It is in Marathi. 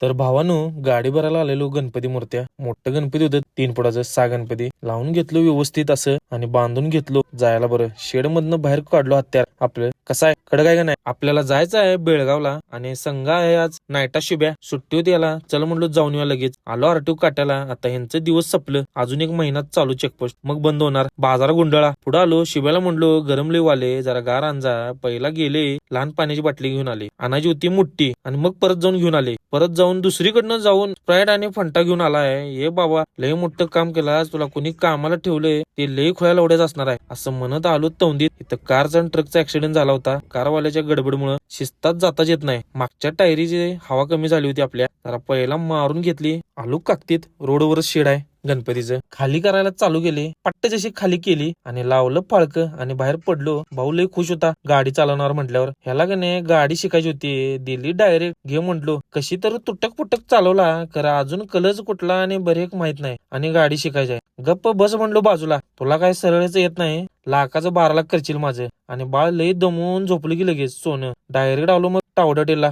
तर भावानो, गाडी भरायला आलेलो गणपती मूर्त्या. मोठं गणपती होतं 3 फुटाचं, 6 गणपती लावून घेतलो व्यवस्थित असं आणि बांधून घेतलो. जायला बरं शेड मधनं बाहेर काढलो हत्यार आपलं. कसं आहे कडक आहे का नाही, आपल्याला जायचं आहे बेळगावला आणि संघ आहे आज नाईटा शुभ्या. सुट्टी होती याला, चल म्हणलो जाऊन येऊया लगेच. आलो आरटीओ काट्याला. आता ह्यांचं दिवस संपलं, अजून 1 महिना चालू चेकपोस्ट, मग बंद होणार. बाजार गुंडाळा पुढे आलो. शिव्याला म्हणलो गरम लय वाले, जरा गार आणजा. पहिला गेले लहान पाण्याची बाटली घेऊन आले, आणायची होती मोठी आणि मग परत जाऊन घेऊन आले. परत जाऊन दुसरीकडनं जाऊन स्प्राईट आणि फंटा घेऊन आलाय. हे बाबा लय मोठं काम केलास, तुला कोणी कामाला ठेवलंय ते लय खोळ्याला एवढ्याच असणार आहे असं म्हणत आलो तौंदीत. इथं कारचा आणि ट्रकचा ऍक्सिडेंट झाला होता. कारवाल्याच्या गडबडमुळे शिस्तात जाताच येत नाही. मागच्या टायरीची हवा कमी झाली होती आपल्या, जरा पहिला मारून घेतली. आलो काकतीत. रोडवरच शेड आहे गणपतीचं. खाली करायला चालू केले, पट्ट जशी खाली केली आणि लावलं फाळकं आणि बाहेर पडलो. भाऊ लय खुश होता गाडी चालवणार म्हटल्यावर. ह्याला का नाही गाडी शिकायची होती, दिली डायरेक्ट घे म्हटलो. कशी तर तुटक पुटक चालवला, खरं अजून कलच कुठला आणि बरेक माहित नाही आणि गाडी शिकायची आहे. गप्प बस म्हणलो बाजूला, तुला काय सरळच येत नाही, लाखाचं 12 लाख करशील माझं. आणि बाळ लय दमून झोपलं की लगेच सोनं. डायरेक्ट आलो मग टावडटेला.